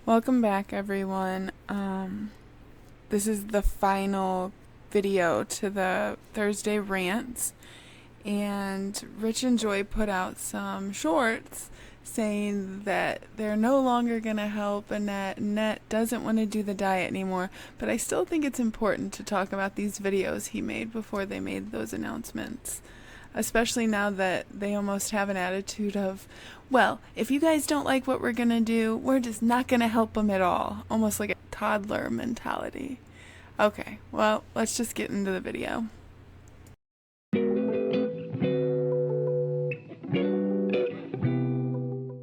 Welcome back, everyone. This is the final video to the Thursday rants, and Rich and Joy put out some shorts saying that they're no longer going to help Annette. Annette doesn't want to do the diet anymore, but I still think it's important to talk about these videos he made before they made those announcements. Especially now that they almost have an attitude of, well, if you guys don't like what we're going to do, we're just not going to help them at all. Almost like a toddler mentality. Okay, well, let's just get into the video.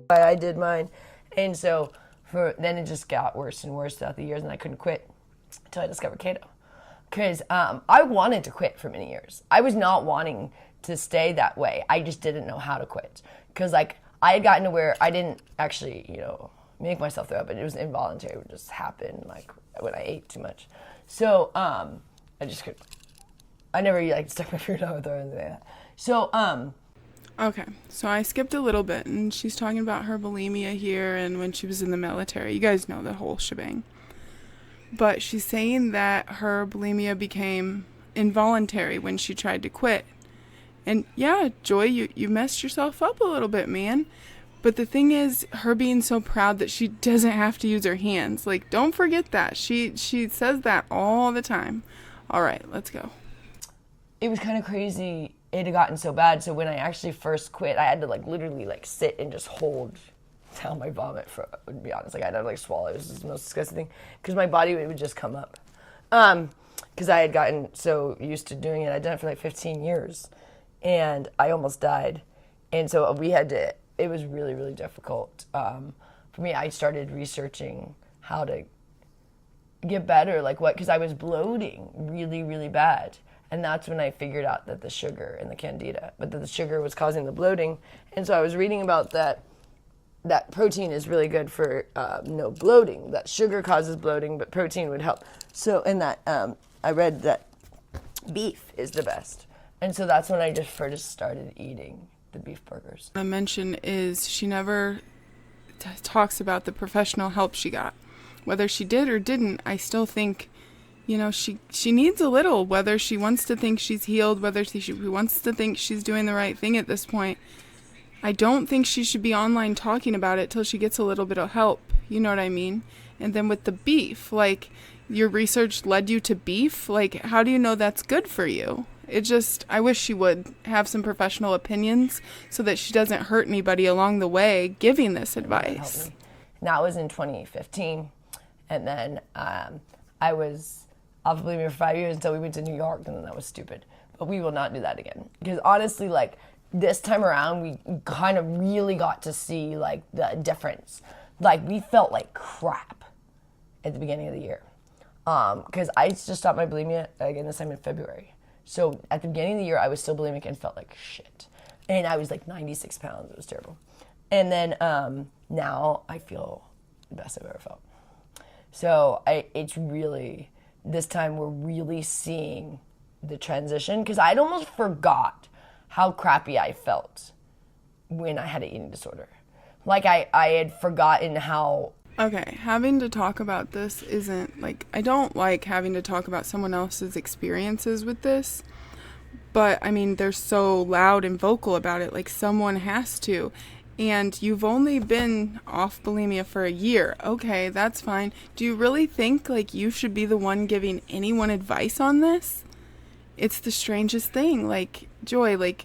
I did mine, and so then it just got worse and worse throughout the years, and I couldn't quit until I discovered keto. Because I wanted to quit for many years. I was not wanting to stay that way. I just didn't know how to quit. Because I had gotten to where I didn't actually, make myself throw up, but it was involuntary. It would just happen, when I ate too much. So I just couldn't. I never stuck my food out or anything like that. So Okay, so I skipped a little bit, and she's talking about her bulimia here and when she was in the military. You guys know the whole shebang. But she's saying that her bulimia became involuntary when she tried to quit. And yeah, Joy, you messed yourself up a little bit, man. But the thing is, her being so proud that she doesn't have to use her hands. Don't forget that. She says that all the time. All right, let's go. it was kind of crazy. It had gotten so bad. So when I actually first quit, I had to literally sit and just hold down my vomit to be honest. I had to swallow. It was the most disgusting thing because my body would just come up. Because I had gotten so used to doing it. I'd done it for 15 years and I almost died. And so it was really, really difficult. For me, I started researching how to get better, because I was bloating really, really bad. And that's when I figured out that the sugar and the candida, but that the sugar was causing the bloating. And so I was reading about that protein is really good for no bloating. That sugar causes bloating, but protein would help. So in that, I read that beef is the best. And so that's when I just first started eating the beef burgers. I mention is she never talks about the professional help she got. Whether she did or didn't, I still think, she needs a little, whether she wants to think she's healed, whether she wants to think she's doing the right thing at this point. I don't think she should be online talking about it till she gets a little bit of help. You know what I mean? And then with the beef, your research led you to beef. How do you know that's good for you? I wish she would have some professional opinions so that she doesn't hurt anybody along the way giving this advice. And that was in 2015. And then I was off of bulimia for 5 years until we went to New York, and then that was stupid. But we will not do that again. Because honestly, this time around, we kind of really got to see, the difference. We felt like crap at the beginning of the year. Because I just stopped my bulimia, again, this time in February. So at the beginning of the year, I was still bulimic and felt like shit. And I was 96 pounds. It was terrible. And then now I feel the best I've ever felt. So it's really, this time we're really seeing the transition, because I'd almost forgot how crappy I felt when I had an eating disorder. I had forgotten how... Okay, having to talk about this isn't, I don't like having to talk about someone else's experiences with this, but, they're so loud and vocal about it, someone has to. And you've only been off bulimia for a year. Okay, that's fine. Do you really think, you should be the one giving anyone advice on this? It's the strangest thing. Joy,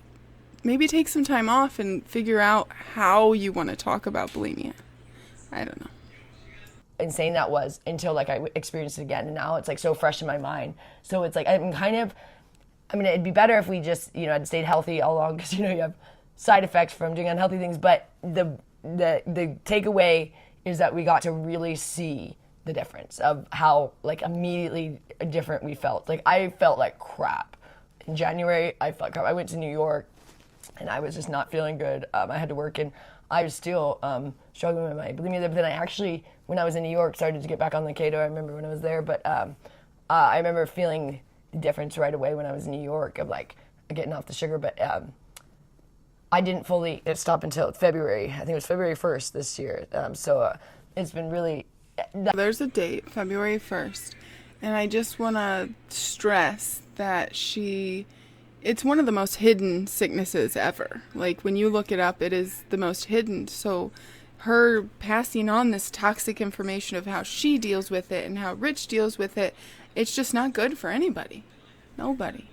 maybe take some time off and figure out how you want to talk about bulimia. I don't know. Insane that was until I experienced it again, and now it's so fresh in my mind. So it's I'm kind of, it'd be better if we just had stayed healthy all along, because you have side effects from doing unhealthy things, but the takeaway is that we got to really see the difference of how immediately different we felt. I felt like crap in January. I felt crap. I went to New York and I was just not feeling good. I had to work, and I was still struggling with my bulimia. But then I actually, when I was in New York, started to get back on the keto. I remember when I was there, but I remember feeling the difference right away when I was in New York of getting off the sugar. But I didn't fully stop until February. I think it was February 1st this year. So it's been really There's a date, February 1st, and I just want to stress that it's one of the most hidden sicknesses ever. Like, when you look it up, it is the most hidden. So her passing on this toxic information of how she deals with it and how Rich deals with it, it's just not good for anybody. Nobody.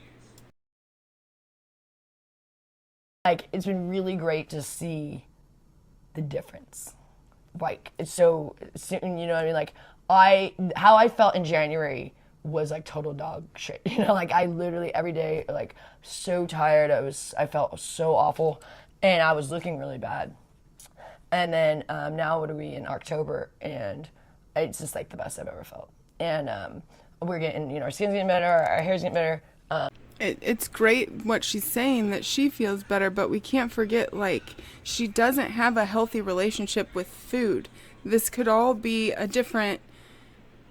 Like, it's been really great to see the difference. Like, it's so, you know what I mean? Like, how I felt in January was like total dog shit. You know, like I literally every day, like so tired. I felt so awful and I was looking really bad. And then now what are we in October? And it's just like the best I've ever felt. And we're getting, you know, our skin's getting better, our hair's getting better. It's great what she's saying, that she feels better, but we can't forget, like, she doesn't have a healthy relationship with food. This could all be a different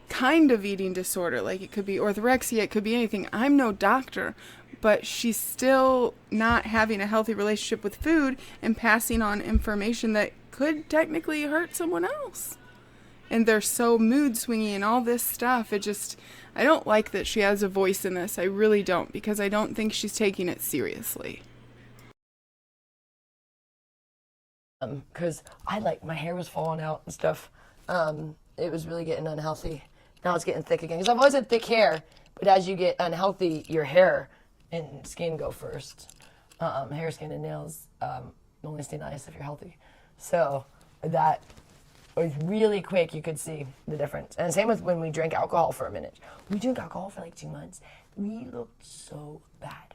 kind of eating disorder. Like, it could be orthorexia, it could be anything. I'm no doctor, but she's still not having a healthy relationship with food and passing on information that could technically hurt someone else. And they're so mood swingy and all this stuff. I don't like that she has a voice in this. I really don't, because I don't think she's taking it seriously. Because my hair was falling out and stuff. It was really getting unhealthy. Now it's getting thick again. Because I've always had thick hair, but as you get unhealthy, your hair and skin go first. Hair, skin, and nails only stay nice if you're healthy. So that was really quick. You could see the difference. And same with when we drank alcohol for a minute. We drank alcohol for like 2 months. We looked so bad.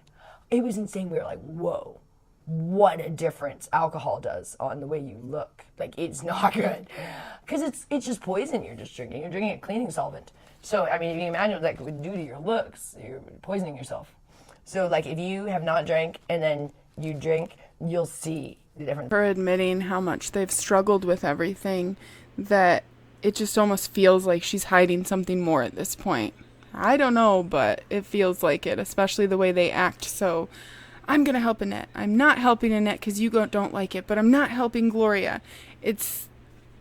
It was insane. We were like, whoa, what a difference alcohol does on the way you look. Like, it's not good. Because it's just poison you're just drinking. You're drinking a cleaning solvent. So, I mean, if you can imagine what that would do to your looks, you're poisoning yourself. So, like, if you have not drank and then you drink, you'll see the difference. For admitting how much they've struggled with everything, that it just almost feels like she's hiding something more at this point. I don't know, but it feels like it, especially the way they act. So, I'm going to help Annette. I'm not helping Annette because you don't like it, but I'm not helping Gloria. It's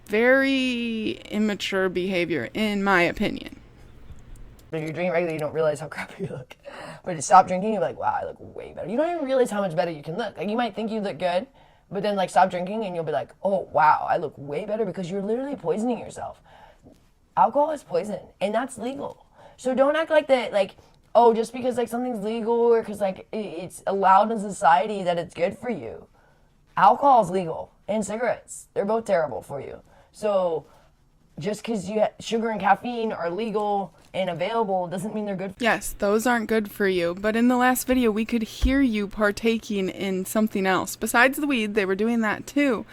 very immature behavior, in my opinion. If you're drinking regularly, you don't realize how crappy you look. But to stop drinking, you're like, wow, I look way better. You don't even realize how much better you can look. Like, you might think you look good, but then, like, stop drinking and you'll be like, oh, wow, I look way better, because you're literally poisoning yourself. Alcohol is poison, and that's legal. So don't act like that, like, oh, just because, like, something's legal or because, like, it's allowed in society that it's good for you. Alcohol is legal, and cigarettes. They're both terrible for you. So just because sugar and caffeine are legal and available doesn't mean they're good for you. Yes, those aren't good for you. But in the last video, we could hear you partaking in something else. Besides the weed, they were doing that too.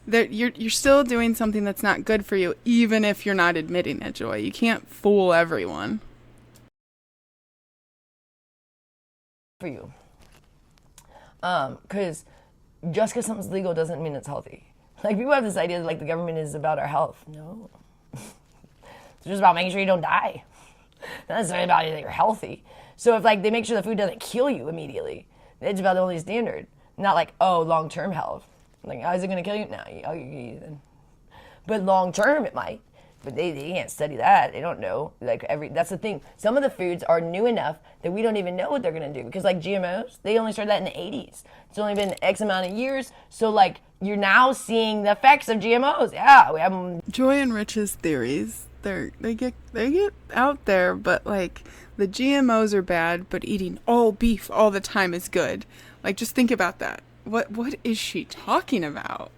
You're still doing something that's not good for you, even if you're not admitting it, Joy. You can't fool everyone. For you. Because just because something's legal doesn't mean it's healthy. Like, people have this idea that, like, the government is about our health. No. It's just about making sure you don't die. Not necessarily about that you're healthy. So if, like, they make sure the food doesn't kill you immediately, it's about the only standard. Not like, oh, long-term health. Like, oh, is it going to kill you? No, I'll eat it then. But long-term, it might. But they can't study that. They don't know. Like, that's the thing. Some of the foods are new enough that we don't even know what they're going to do. Because, like, GMOs, they only started that in the 80s. It's only been X amount of years. So, like, you're now seeing the effects of GMOs. Yeah, we have them. Joy and Rich's theories, they get out there, but, like, the GMOs are bad, but eating all beef all the time is good. Like, just think about that. What is she talking about?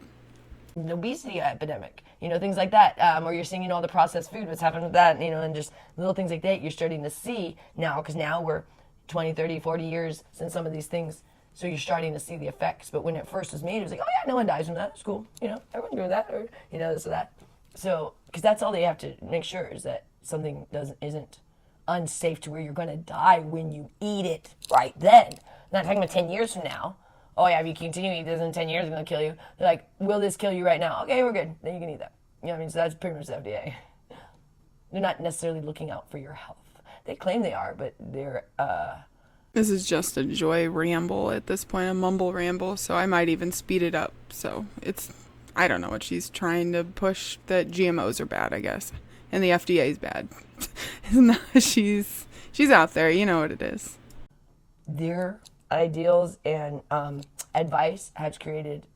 The obesity epidemic, you know, things like that, or you're seeing, you know, all the processed food, what's happened with that, you know, and just little things like that you're starting to see now, because now we're 20, 30, 40 years since some of these things, so you're starting to see the effects. But when it first was made, it was like, oh yeah, no one dies from that, it's cool, you know, everyone's doing that, or, you know, this or that. So, because that's all they have to make sure is that something isn't unsafe to where you're going to die when you eat it right then. I'm not talking about 10 years from now. Oh yeah, if you continue to eat this in 10 years, it's going to kill you. They're like, will this kill you right now? Okay, we're good. Then you can eat that. You know what I mean? So that's pretty much the FDA. They're not necessarily looking out for your health. They claim they are, but they're, This is just a Joy ramble at this point, a mumble ramble, so I might even speed it up. So I don't know what she's trying to push, that GMOs are bad, I guess. and the FDA is bad. No, she's out there. You know what it is. Their ideals and advice has created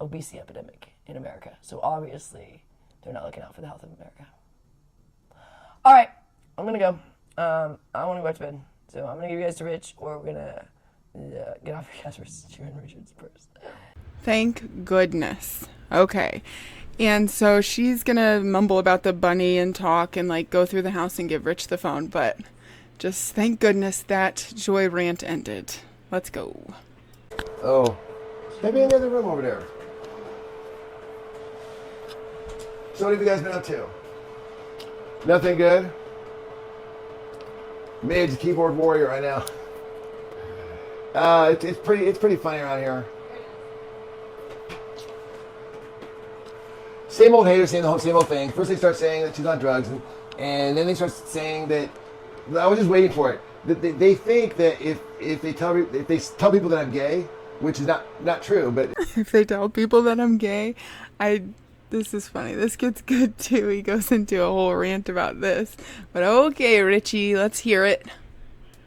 obesity epidemic in America. So obviously, they're not looking out for the health of America. All right, I'm gonna go. I want to go back to bed. So I'm gonna give you guys to Rich, or we're gonna get off your guys for Sharon Richards first. Thank goodness. Okay. And so she's gonna mumble about the bunny and talk and like go through the house and give Rich the phone, but just thank goodness that joy rant ended. Let's go. Oh, maybe in the other room over there. So what have you guys been up to? Nothing good? Midge, keyboard warrior right now. It's pretty funny around here. Same old haters saying the same old thing. First they start saying that she's on drugs, and then they start saying that I was just waiting for it. That they think that if they tell people that I'm gay, which is not true, but If they tell people that I'm gay, this is funny. This gets good too. He goes into a whole rant about this. But okay, Richie, let's hear it.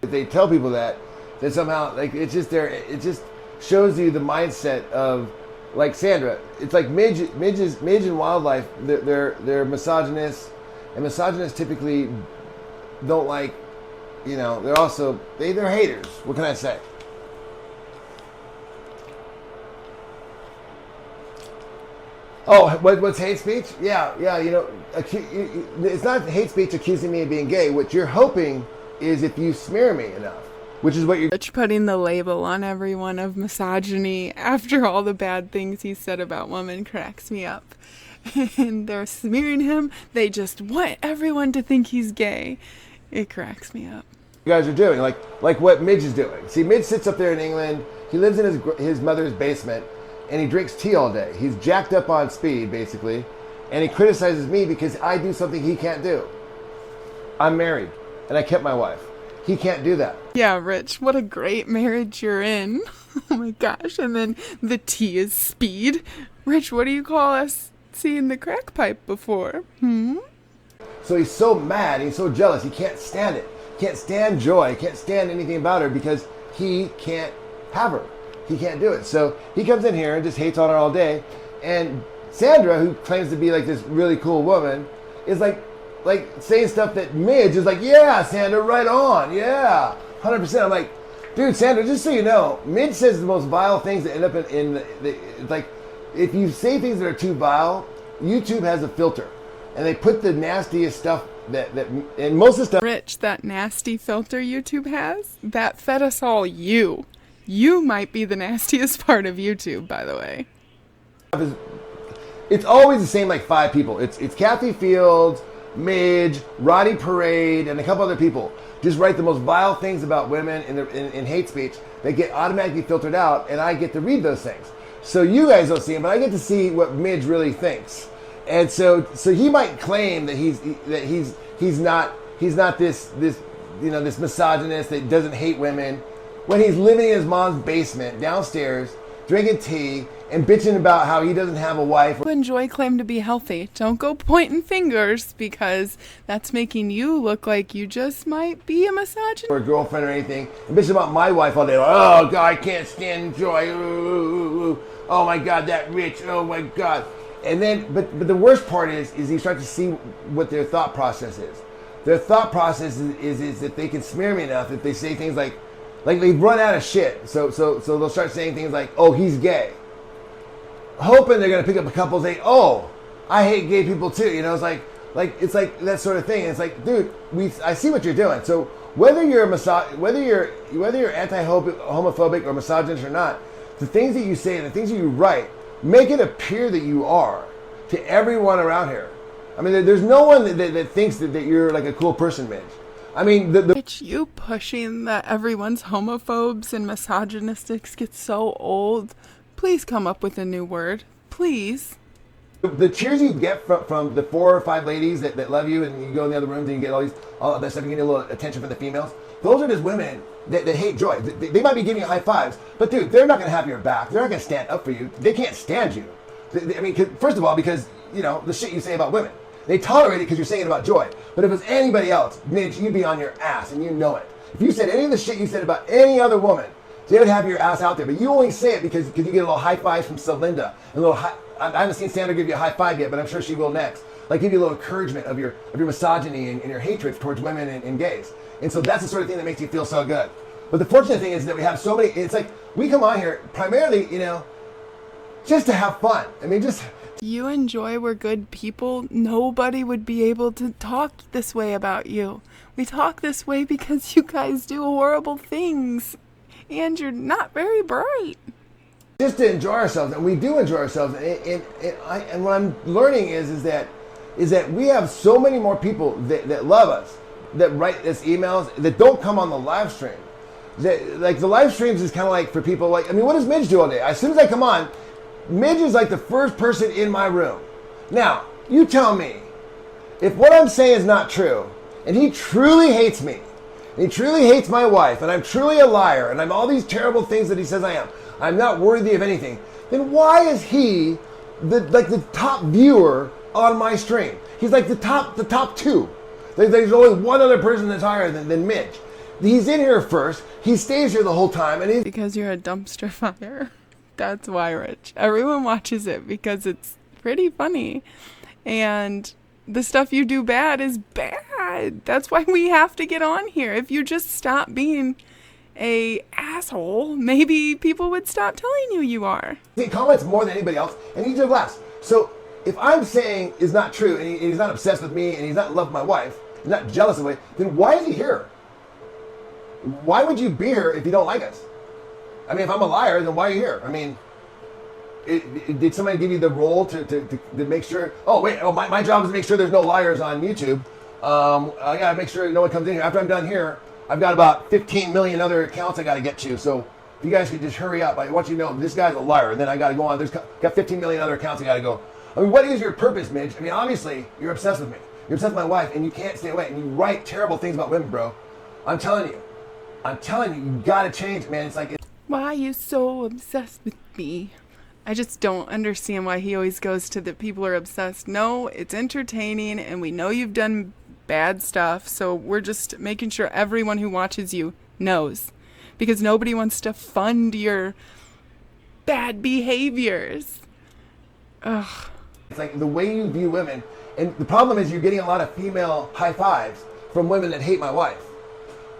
if they tell people that, then somehow like it just shows you the mindset of like Sandra. It's like Midge and Wildlife. They're misogynists, and misogynists typically don't like. They're also they're haters. What can I say? Oh, what's hate speech? Yeah. It's not hate speech accusing me of being gay. What you're hoping is if you smear me enough, which is what you're. Rich putting the label on everyone of misogyny after all the bad things he said about women cracks me up. And they're smearing him. They just want everyone to think he's gay. It cracks me up. You guys are doing like what Midge is doing. See, Midge sits up there in England. He lives in his mother's basement, and he drinks tea all day. He's jacked up on speed, basically, and he criticizes me because I do something he can't do. I'm married, and I kept my wife. He can't do that. Yeah, Rich, what a great marriage you're in. Oh my gosh, and then the tea is speed. Rich, what do you call us seeing the crack pipe before? So he's so mad, he's so jealous, he can't stand it. He can't stand joy, he can't stand anything about her because he can't have her. He can't do it. So he comes in here and just hates on her all day. And Sandra, who claims to be like this really cool woman, is like saying stuff that Midge is like, yeah, Sandra, right on, yeah, 100%. I'm like, dude, Sandra, just so you know, Midge says the most vile things that end up in like, if you say things that are too vile, YouTube has a filter, and they put the nastiest stuff that and most of the stuff. Rich, that nasty filter YouTube has, that fed us all you. You might be the nastiest part of YouTube, by the way. It's always the same like 5 people. It's Kathy Fields, Midge, Roddy Parade, and a couple other people. Just write the most vile things about women in hate speech. They get automatically filtered out, and I get to read those things. So you guys don't see them, but I get to see what Midge really thinks. And so he might claim that he's not this misogynist that doesn't hate women, when he's living in his mom's basement downstairs, drinking tea and bitching about how he doesn't have a wife. Enjoy claim to be healthy. Don't go pointing fingers, because that's making you look like you just might be a misogynist. Or a girlfriend or anything. And bitching about my wife all day. Like, oh, God, I can't stand Joy. Ooh. Oh, my God, that Rich. Oh, my God. And then, but the worst part is you start to see what their thought process is. Their thought process is that they can smear me enough if they say things like they've run out of shit. So they'll start saying things like, oh, he's gay. Hoping they're going to pick up a couple and say, oh, I hate gay people too. It's like that sort of thing. And it's like, dude, I see what you're doing. So whether you're anti-homophobic or misogynist or not, the things that you say and the things that you write, make it appear that you are to everyone around here. I mean, there's no one that thinks that you're like a cool person, Midge. I mean, It's you pushing that everyone's homophobes and misogynistics get so old. Please come up with a new word. Please. The cheers you get from the 4 or 5 ladies that love you, and you go in the other rooms and you get all that stuff, you get a little attention from the females. Those are just women that hate joy. They might be giving you high fives, but dude, they're not going to have your back. They're not going to stand up for you. They can't stand you. I mean, first of all, because, the shit you say about women. They tolerate it because you're saying it about Joy. But if it's anybody else, Midge, you'd be on your ass, and you know it. If you said any of the shit you said about any other woman, they would have your ass out there. But you only say it because you get a little high fives from Celinda. I haven't seen Sandra give you a high five yet, but I'm sure she will next. Like give you a little encouragement of your misogyny and your hatred towards women and gays. And so that's the sort of thing that makes you feel so good. But the fortunate thing is that we have so many. It's like we come on here primarily, just to have fun. I mean, just. You and Joy were good people. Nobody would be able to talk this way about you. We talk this way because you guys do horrible things. And you're not very bright. Just to enjoy ourselves, and we do enjoy ourselves. And what I'm learning is that we have so many more people that love us, that write us emails, that don't come on the live stream. That, like the live streams is kind of like for people like, I mean, what does Midge do all day? As soon as I come on, Midge is like the first person in my room. Now, you tell me, if what I'm saying is not true, and he truly hates me, and he truly hates my wife, and I'm truly a liar, and I'm all these terrible things that he says I am, I'm not worthy of anything, then why is he the top viewer on my stream? He's like the top two. There's only one other person that's higher than Midge. He's in here first. He stays here the whole time, and because you're a dumpster fire. That's why, Rich. Everyone watches it because it's pretty funny. And the stuff you do bad is bad. That's why we have to get on here. If you just stop being a asshole, maybe people would stop telling you are. He comments more than anybody else, and he just laughs. So if I'm saying is not true, and he's not obsessed with me, and he's not in love with my wife, he's not jealous of me, then why is he here? Why would you be here if you don't like us? I mean, if I'm a liar, then why are you here? I mean, did somebody give you the role to make sure? My job is to make sure there's no liars on YouTube. I gotta make sure no one comes in here. After I'm done here, I've got about 15 million other accounts I gotta get to. So if you guys could just hurry up, I want you to know this guy's a liar, and then I gotta go on. Got 15 million other accounts I gotta go. I mean, what is your purpose, Midge? I mean, obviously you're obsessed with me. You're obsessed with my wife, and you can't stay away. And you write terrible things about women, bro. I'm telling you, you gotta change, man. It's like. Why are you so obsessed with me? I just don't understand why he always goes to the people are obsessed. No, it's entertaining, and we know you've done bad stuff, so we're just making sure everyone who watches you knows. Because nobody wants to fund your bad behaviors. Ugh. It's like the way you view women, and the problem is you're getting a lot of female high fives from women that hate my wife.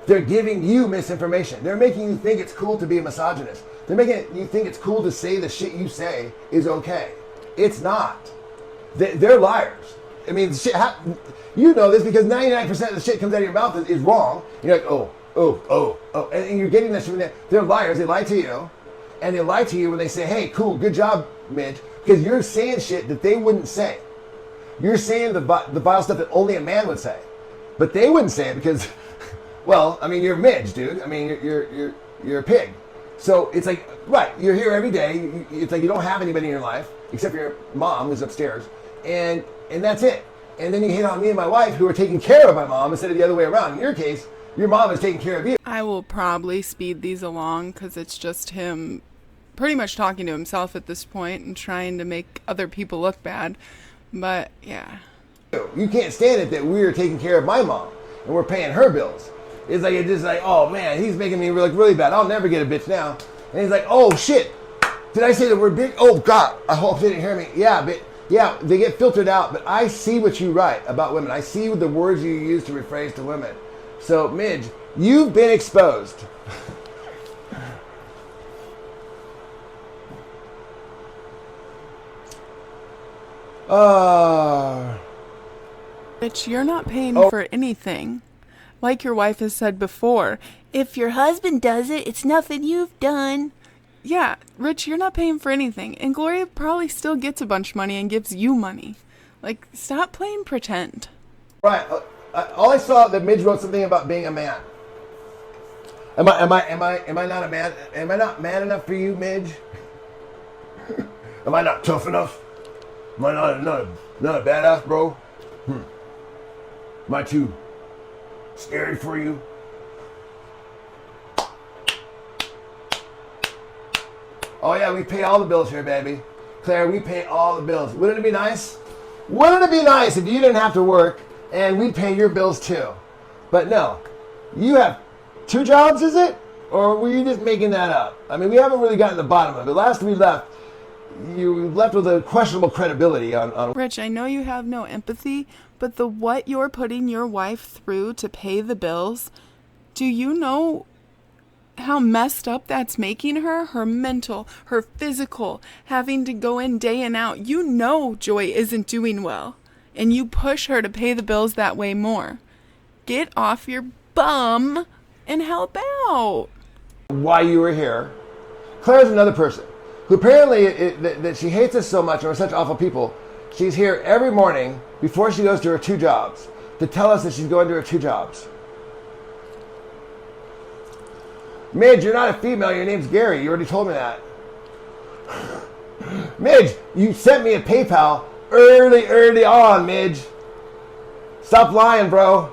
They're giving you misinformation. They're making you think it's cool to be a misogynist. They're making you think it's cool to say the shit you say is okay. It's not. They're liars. I mean, you know this because 99% of the shit comes out of your mouth is wrong. You're like, oh. And you're getting this from them. They're liars. They lie to you. And they lie to you when they say, hey, cool, good job, Midge. Because you're saying shit that they wouldn't say. You're saying the vile stuff that only a man would say. But they wouldn't say it because... Well, I mean, you're Midge, dude. I mean, you're a pig. So it's like, right, you're here every day. It's like you don't have anybody in your life except for your mom who's upstairs. And that's it. And then you hate on me and my wife who are taking care of my mom instead of the other way around. In your case, your mom is taking care of you. I will probably speed these along because it's just him pretty much talking to himself at this point and trying to make other people look bad. But, yeah. You can't stand it that we're taking care of my mom and we're paying her bills. It's just like, oh man, he's making me look really bad. I'll never get a bitch now. And he's like, oh shit, did I say the word bitch? Oh God, I hope they didn't hear me. Yeah, but yeah, they get filtered out. But I see what you write about women. I see the words you use to rephrase to women. So Midge, you've been exposed. Bitch, you're not paying for anything. Like your wife has said before, if your husband does it, it's nothing you've done. Yeah, Rich, you're not paying for anything. And Gloria probably still gets a bunch of money and gives you money. Like, stop playing pretend. Right. All I saw that Midge wrote something about being a man. Am I not a man? Am I not man enough for you, Midge? Am I not tough enough? Am I not a badass, bro? Am I too scary for you? Oh yeah, we pay all the bills here, baby. Claire, we pay all the bills. Wouldn't it be nice? Wouldn't it be nice if you didn't have to work and we'd pay your bills too? But no, you have 2 jobs, is it? Or were you just making that up? I mean, we haven't really gotten to the bottom of it. Last we left, you left with a questionable credibility on. Rich, I know you have no empathy, but what you're putting your wife through to pay the bills, do you know how messed up that's making her? Her mental, her physical, having to go in day and out. You know Joy isn't doing well, and you push her to pay the bills that way more. Get off your bum and help out. Why you were here. Claire's another person who apparently that she hates us so much and we're such awful people. She's here every morning before she goes to her 2 jobs to tell us that she's going to her 2 jobs. Midge, you're not a female. Your name's Gary. You already told me that. Midge, you sent me a PayPal early on, Midge. Stop lying, bro.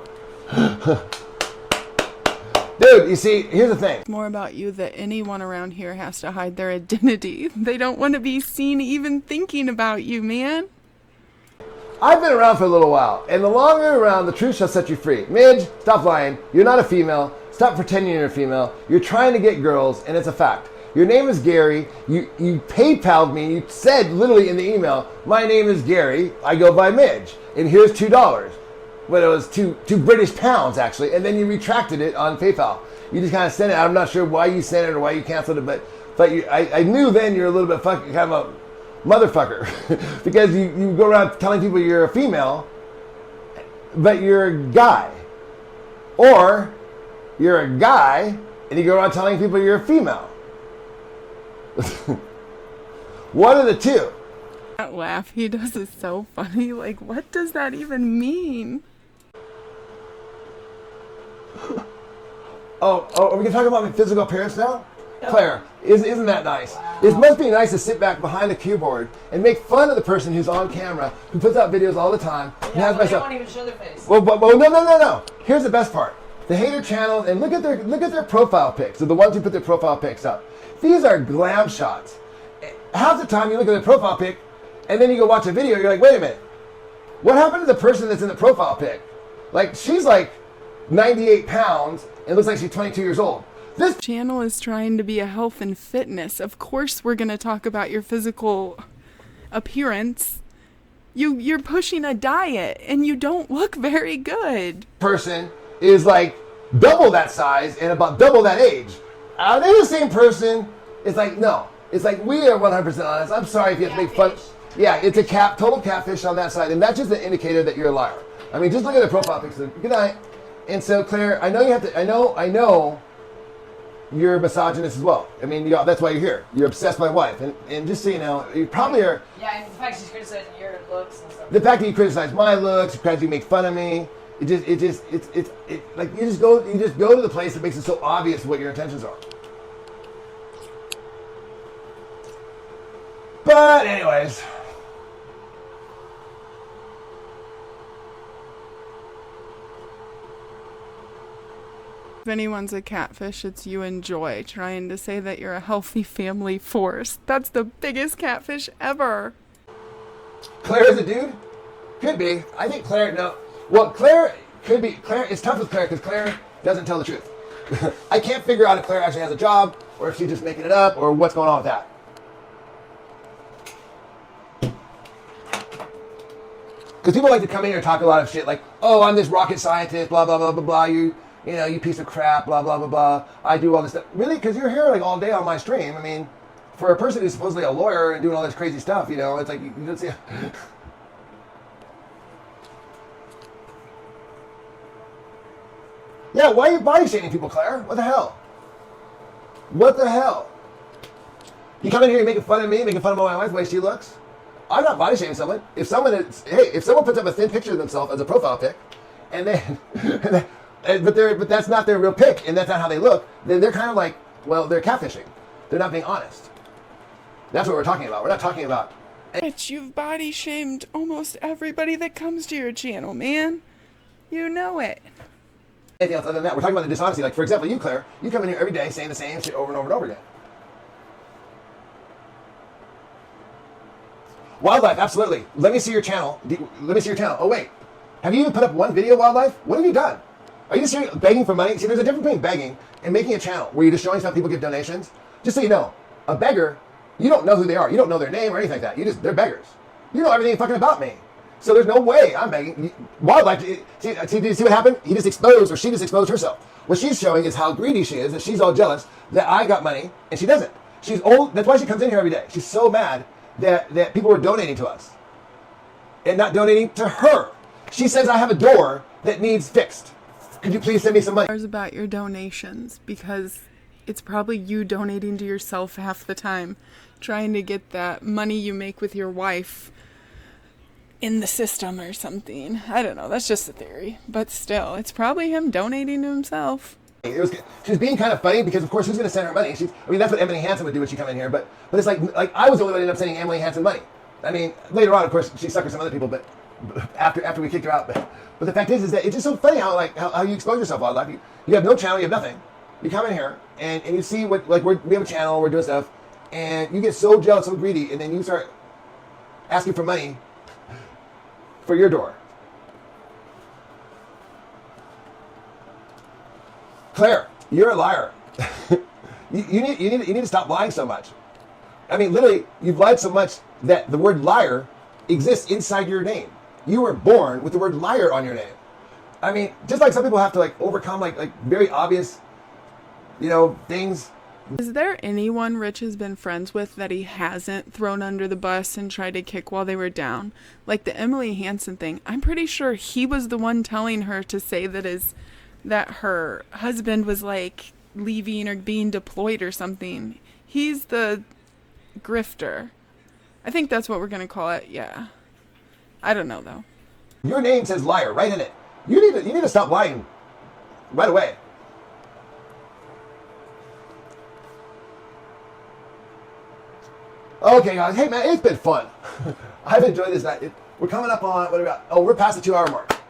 Dude, you see, here's the thing. More about you that anyone around here has to hide their identity. They don't want to be seen even thinking about you, man. I've been around for a little while, and the longer you're around, the truth shall set you free. Midge, stop lying. You're not a female. Stop pretending you're a female. You're trying to get girls, and it's a fact. Your name is Gary. You PayPal'd me. You said literally in the email, my name is Gary. I go by Midge, and here's $2. But it was two British pounds, actually, and then you retracted it on PayPal. You just kind of sent it. I'm not sure why you sent it or why you canceled it, but I knew then you're a little bit kind of a motherfucker because you go around telling people you're a female, but you're a guy. Or you're a guy and you go around telling people you're a female. One of the two. That laugh he does is so funny. Like, what does that even mean? Oh, are we going to talk about my physical appearance now? No. Claire, isn't that nice? Wow. It must be nice to sit back behind the keyboard and make fun of the person who's on camera, who puts out videos all the time. Yeah, and has they won't even show their face. Well, no. Here's the best part. The hater channel, and look at their profile pics, so the ones who put their profile pics up. These are glam shots. Half the time you look at the profile pic, and then you go watch a video, you're like, wait a minute. What happened to the person that's in the profile pic? Like, she's like 98 pounds and looks like she's 22 years old. This channel is trying to be a health and fitness. Of course we're going to talk about your physical appearance. You're pushing a diet and you don't look very good. Person is like double that size and about double that age. Are they the same person? It's like, no. It's like, we are 100% honest. I'm sorry if you have to make fun. Yeah, it's a total catfish on that side, and that's just an indicator that you're a liar. I mean, just look at the profile picture. Good night. And so, Claire, I know you have to. I know you're misogynist as well. I mean, that's why you're here. You're obsessed by wife, and just so you know, you probably are. Yeah, and the fact she's criticizing your looks and stuff. The fact that you criticize my looks, the fact that you make fun of me, it's like you just go to the place that makes it so obvious what your intentions are. But anyways. If anyone's a catfish, it's you and Joy trying to say that you're a healthy family force. That's the biggest catfish ever. Claire is a dude? Could be. I think Claire, no. Well, Claire could be. Claire, it's tough with Claire because Claire doesn't tell the truth. I can't figure out if Claire actually has a job or if she's just making it up or what's going on with that. Because people like to come in here and talk a lot of shit like, oh, I'm this rocket scientist, blah, blah, blah, blah, blah, you piece of crap, blah, blah, blah, blah. I do all this stuff. Really? Because you're here like all day on my stream. I mean, for a person who's supposedly a lawyer and doing all this crazy stuff, it's like, you don't see. Yeah, why are you body shaming people, Claire? What the hell? What the hell? You come in here and making fun of me, making fun of my wife, the way she looks? I'm not body shaming someone. If someone puts up a thin picture of themselves as a profile pic, and then, but that's not their real pic, and that's not how they look, then they're kind of like, well, they're catfishing. They're not being honest. That's what we're talking about. We're not talking about. But you've body shamed almost everybody that comes to your channel, man. You know it. Anything else other than that? We're talking about the dishonesty. Like, for example, you, Claire, you come in here every day saying the same shit over and over and over again. Wildlife, absolutely. Let me see your channel. Let me see your channel. Oh, wait. Have you even put up one video, Wildlife? What have you done? Are you serious? Begging for money? See, there's a difference between begging and making a channel where you're just showing stuff people give donations. Just so you know, a beggar, you don't know who they are. You don't know their name or anything like that. They're beggars. You know everything fucking about me. So there's no way I'm begging. Wildlife, see what happened? He just exposed, or she just exposed herself. What she's showing is how greedy she is, that she's all jealous that I got money and she doesn't. She's old. That's why she comes in here every day. She's so mad that people are donating to us and not donating to her. She says I have a door that needs fixed. Could you please send me some money? About your donations, because it's probably you donating to yourself half the time, trying to get that money you make with your wife in the system or something. I don't know, that's just a theory, but still, it's probably him donating to himself. She was being kind of funny because, of course, who's going to send her money? That's what Emily Hansen would do when she come in here, but it's like I was the only one who ended up sending Emily Hansen money. I mean, later on, of course, she suckered some other people, but after we kicked her out. But the fact is that it's just so funny how you expose yourself, Wildlife. You have no channel, you have nothing. You come in here and you see we have a channel, we're doing stuff, and you get so jealous, so greedy, and then you start asking for money for your door. Claire, you're a liar. you need to stop lying so much. I mean, literally, you've lied so much that the word liar exists inside your name. You were born with the word liar on your name. I mean, just like some people have to overcome very obvious, things. Is there anyone Rich has been friends with that he hasn't thrown under the bus and tried to kick while they were down? Like the Emily Hansen thing. I'm pretty sure he was the one telling her to say that her husband was leaving or being deployed or something. He's the grifter. I think that's what we're gonna call it. Yeah. I don't know though. Your name says liar right in it. You need to stop lying right away. Okay, guys. Hey, man, it's been fun. I've enjoyed this night. We're coming up on, what are we got? Oh, we're past the 2-hour mark.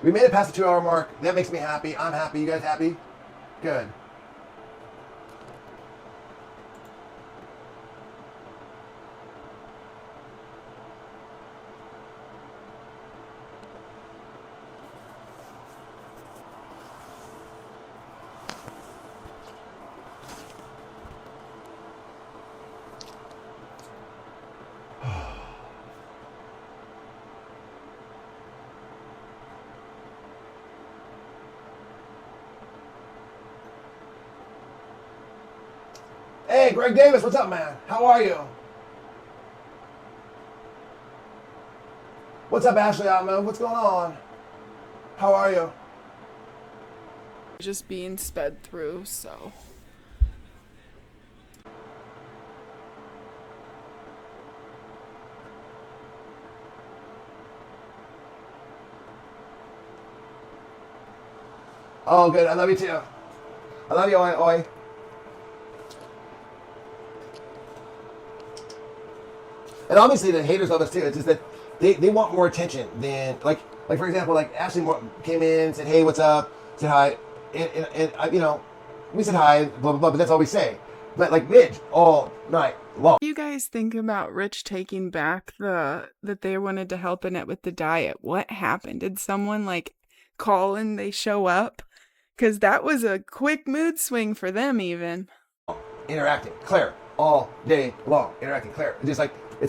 We made it past the 2-hour mark. That makes me happy. I'm happy. You guys happy? Good. Hey, Greg Davis, what's up, man? How are you? What's up, Ashley Otman? What's going on? How are you? Just being sped through, so. Oh, good. I love you too. I love you, oi, oi. And obviously the haters love us too. It's just that they want more attention than for example, Ashley came in and said, hey, what's up? Said hi. And we said hi, blah, blah, blah, but that's all we say. But Midge all night long. What do you guys think about Rich taking back that they wanted to help Annette with the diet? What happened? Did someone call and they show up? Because that was a quick mood swing for them even. Interacting. Claire. All day long. Interacting. Claire. It's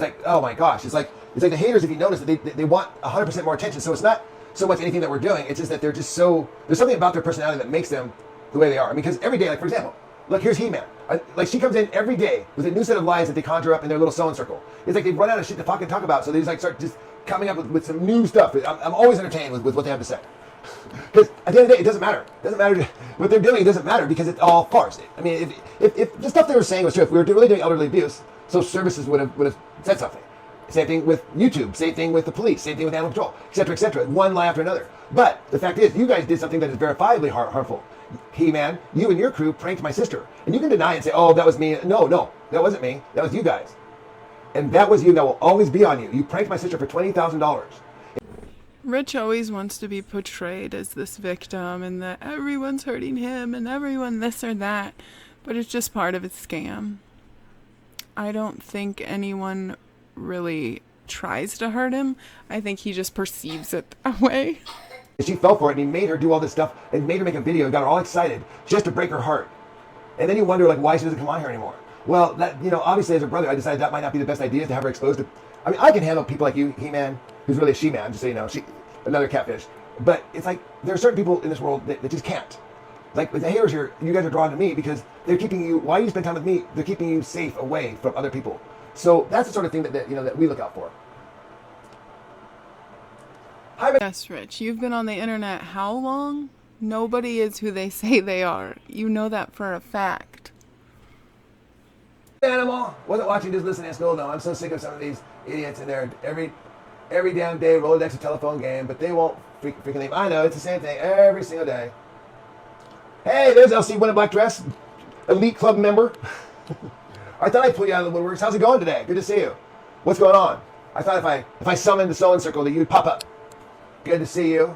like, oh my gosh. It's like the haters, if you notice, that they want 100% more attention. So it's not so much anything that we're doing. It's just that they're just there's something about their personality that makes them the way they are. I mean, because every day, for example, look, here's He-Man. She comes in every day with a new set of lines that they conjure up in their little sewing circle. It's like they run out of shit to fucking talk about. So they just start just coming up with some new stuff. I'm always entertained with what they have to say. Because at the end of the day, it doesn't matter. It doesn't matter what they're doing. It doesn't matter because it's all farce. I mean, if the stuff they were saying was true, if we were really doing elderly abuse, social services would have said something. Same thing with YouTube. Same thing with the police. Same thing with animal control, etc., etc. One lie after another. But the fact is, you guys did something that is verifiably harmful. He-Man, you and your crew pranked my sister, and you can deny and say, "Oh, that was me." No, that wasn't me. That was you guys, and that was you. That will always be on you. You pranked my sister for $20,000. Rich always wants to be portrayed as this victim and that everyone's hurting him and everyone this or that, but it's just part of his scam. I don't think anyone really tries to hurt him. I think he just perceives it that way. She fell for it, and he made her do all this stuff and made her make a video and got her all excited just to break her heart. And then you wonder like why she doesn't come on here anymore. Well, that, you know, obviously as a brother, I decided that might not be the best idea to have her exposed to. I mean, I can handle people like you, He-Man, who's really a she-man, just so you know, another catfish. But it's like there are certain people in this world that just can't. Like with the haters here, you guys are drawn to me because they're keeping you. Why you spend time with me? They're keeping you safe away from other people. So that's the sort of thing that you know that we look out for. Hi, Yes, Rich, you've been on the internet how long? Nobody is who they say they are. You know that for a fact. Animal wasn't watching, just listening at school. No, I'm so sick of some of these idiots in there every damn day Rolodex a telephone game, but they won't freaking leave. I know it's the same thing every single day. Hey, there's LC wearing a black dress, elite club member. I thought I'd pull you out of the woodworks. How's it going today? Good to see you. What's going on? I thought if I summoned the sewing circle that you'd pop up. Good to see you.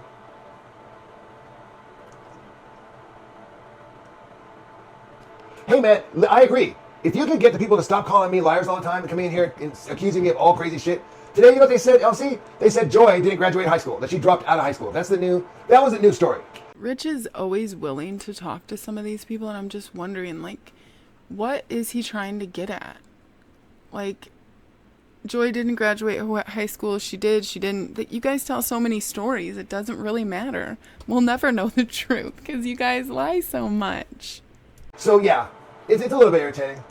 Hey man, I agree. If you could get the people to stop calling me liars all the time and coming in here and accusing me of all crazy shit. Today, you know what they said, LC? They said Joy didn't graduate high school, that she dropped out of high school. That was the new story. Rich is always willing to talk to some of these people, and I'm just wondering, like, what is he trying to get at? Like, Joy didn't graduate high school. She did. She didn't. You guys tell so many stories. It doesn't really matter. We'll never know the truth because you guys lie so much. So, yeah, it's a little bit irritating.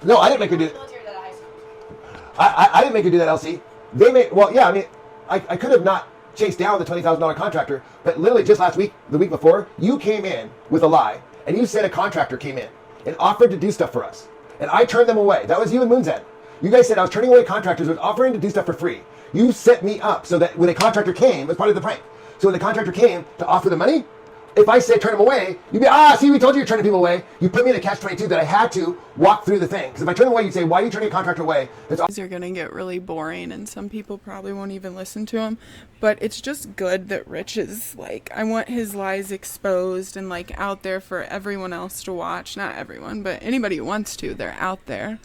No, I didn't make her do it. I didn't make her do that, LC. They made, well, yeah, I mean, I could have not chased down the $20,000 contractor, but literally just last week, the week before, you came in with a lie, and you said a contractor came in and offered to do stuff for us. And I turned them away. That was you and Moonzen. You guys said I was turning away contractors who was offering to do stuff for free. You set me up so that when a contractor came, it was part of the prank. So when the contractor came to offer the money, if I said turn them away, you'd be, see, we told you you're turning people away. You put me in a catch-22 that I had to walk through the thing. Because if I turn them away, you'd say, why are you turning a contractor away? These are going to get really boring, and some people probably won't even listen to him. But it's just good that Rich is, like, I want his lies exposed and, like, out there for everyone else to watch. Not everyone, but anybody who wants to, they're out there.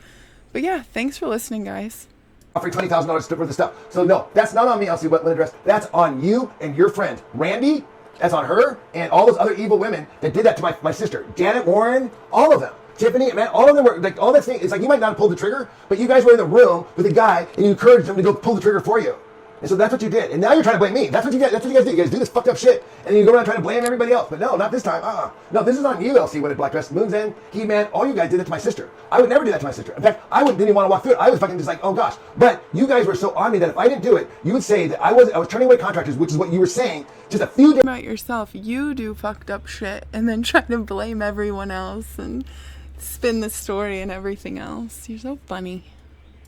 But yeah, thanks for listening, guys. Offering $20,000 worth of stuff. So no, that's not on me, Elsie Wetland Dress. That's on you and your friend, Randy. That's on her and all those other evil women that did that to my sister. Janet, Warren, all of them. Tiffany, man, all of them were, like, all that thing, it's like you might not have pulled the trigger, but you guys were in the room with a guy and you encouraged him to go pull the trigger for you. And so that's what you did. And now you're trying to blame me. That's what you guys do. You guys do this fucked up shit and then you go around trying to blame everybody else. But no, not this time. No, this is on you, LC, Wedded Black Dress, Moonzen, He-Man, all you guys did it to my sister. I would never do that to my sister. In fact, didn't even want to walk through it. I was fucking just like, oh gosh. But you guys were so on me that if I didn't do it, you would say that I was turning away contractors, which is what you were saying just a few days about yourself. You do fucked up shit and then try to blame everyone else and spin the story and everything else. You're so funny.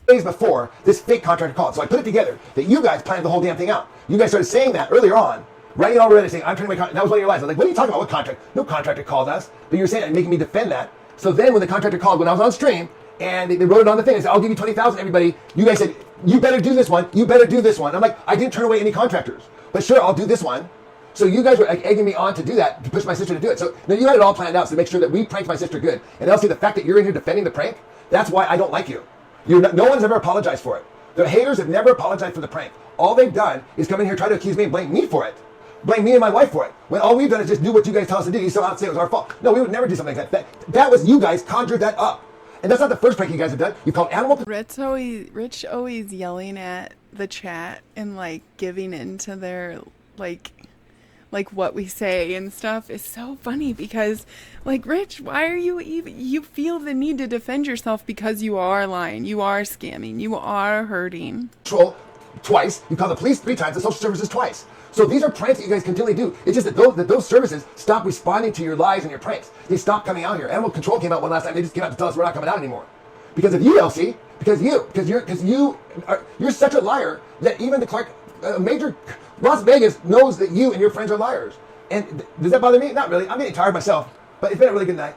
Days before this fake contractor called. So I put it together that you guys planned the whole damn thing out. You guys started saying that earlier on, writing all already saying, I'm turning my contract. That was one of your lies. I was like, what are you talking about? What contract? No contractor called us. But you were saying that and making me defend that. So then when the contractor called, when I was on stream, and they wrote it on the thing, they said, I'll give you 20,000, everybody. You guys said, you better do this one. You better do this one. I'm like, I didn't turn away any contractors. But sure, I'll do this one. So you guys were like egging me on to do that, to push my sister to do it. So now you had it all planned out to make sure that we pranked my sister good. And Elsie, the fact that you're in here defending the prank, that's why I don't like you. No one's ever apologized for it. The haters have never apologized for the prank. All they've done is come in here, try to accuse me and blame me for it. Blame me and my wife for it. When all we've done is just do what you guys tell us to do. You still have to say it was our fault. No, we would never do something like that. That was you guys conjured that up. And that's not the first prank you guys have done. You called animal... Rich always yelling at the chat and, like, giving into their, like what we say and stuff is so funny because, like, Rich, why are you even, you feel the need to defend yourself because you are lying, you are scamming, you are hurting. Twice, you call the police 3 times, the social services twice. So these are pranks that you guys continually do. It's just that those services stop responding to your lies and your pranks. They stop coming out here. Animal Control came out one last time. They just came out to tell us we're not coming out anymore. Because of you, Elsie. Because you're such a liar that even the major Las Vegas knows that you and your friends are liars. And does that bother me? Not really. I'm getting tired myself. But it's been a really good night.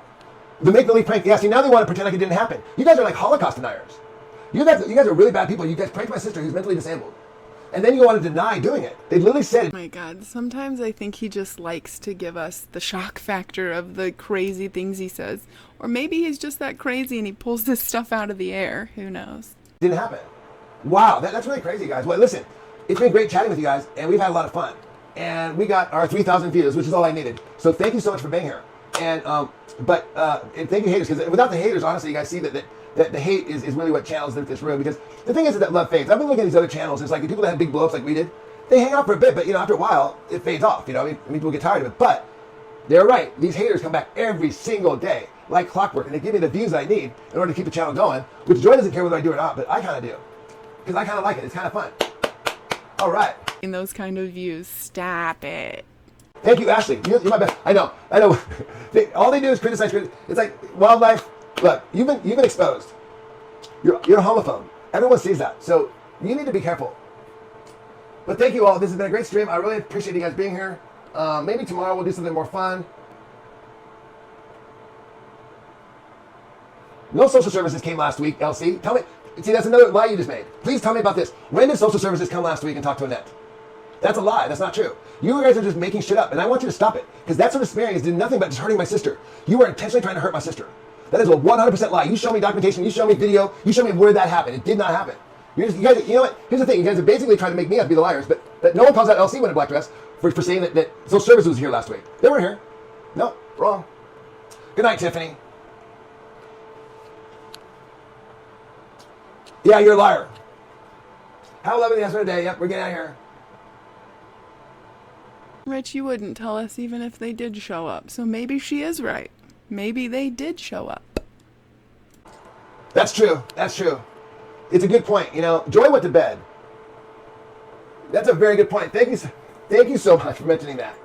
The make-believe prank. Yeah, see, now they want to pretend like it didn't happen. You guys are like Holocaust deniers. You guys are really bad people. You guys pranked my sister who's mentally disabled. and then you want to deny doing it. They literally said it. Oh my God, sometimes I think he just likes to give us the shock factor of the crazy things he says. Or maybe he's just that crazy and he pulls this stuff out of the air. Who knows? Didn't happen. Wow, that's really crazy, guys. Well, listen, it's been great chatting with you guys, and we've had a lot of fun. And we got our 3,000 views, which is all I needed. So thank you so much for being here. And and thank you, haters, because without the haters, honestly, you guys see that the hate is really what channels this room. Because the thing is that love fades. I've been looking at these other channels. It's like the people that have big blow-ups like we did, they hang out for a bit, but after a while, it fades off. I mean, people get tired of it. But they're right. These haters come back every single day, like clockwork, and they give me the views I need in order to keep the channel going. Which Joy doesn't care whether I do or not, but I kind of do, because I kind of like it. It's kind of fun. All right. In those kind of views, stop it. Thank you, Ashley. You're my best. I know. All they do is criticize. It's like wildlife. Look, you've been exposed. You're a homophobe. Everyone sees that. So you need to be careful. But thank you all. This has been a great stream. I really appreciate you guys being here. Maybe tomorrow we'll do something more fun. No social services came last week, LC. Tell me. See, that's another lie you just made. Please tell me about this. When did social services come last week and talk to Annette? That's a lie. That's not true. You guys are just making shit up, and I want you to stop it. Because that sort of smearing is doing nothing but just hurting my sister. You were intentionally trying to hurt my sister. That is a 100% lie. You show me documentation. You show me video. You show me where that happened. It did not happen. You guys, you know what? Here's the thing. You guys are basically trying to make me out to be the liars, but no one calls out LC when in black dress for saying that social services was here last week. They weren't here. No, wrong. Good night, Tiffany. Yeah, you're a liar. How 11 yesterday today. Yep, we're getting out of here. Rich, you wouldn't tell us even if they did show up. So maybe she is right. Maybe they did show up. That's true. That's true. It's a good point. Joy went to bed. That's a very good point. Thank you so much for mentioning that.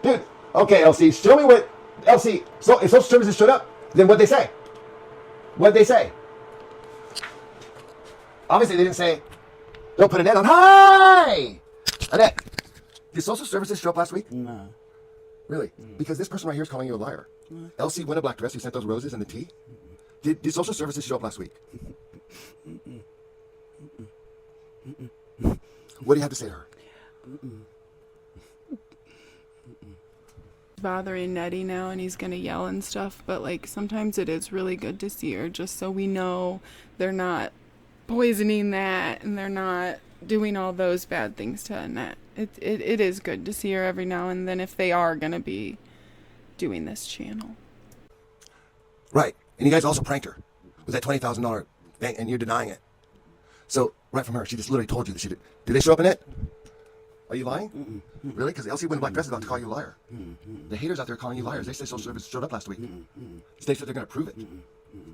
Dude, okay, LC, show me what, LC, so if social services showed up, then what'd they say? What'd they say? Obviously, they didn't say, don't put an Annette on. Hi! Annette, did social services show up last week? No. Really? Because this person right here is calling you a liar. LC went a black dress, you sent those roses and the tea? Did social services show up last week? What do you have to say to her? Bothering Nettie now and he's gonna yell and stuff, but sometimes it is really good to see her just so we know they're not poisoning that and they're not doing all those bad things to Annette. It is good to see her every now and then if they are gonna be doing this channel. Right. And you guys also pranked her with that $20,000 thing, and you're denying it. So, right from her, she just literally told you that she did. Did they show up in it? Are you lying? Really? Because LC went in black dress is about to call you a liar. The haters out there are calling you liars. They say social services showed up last week. They said they're going to prove it.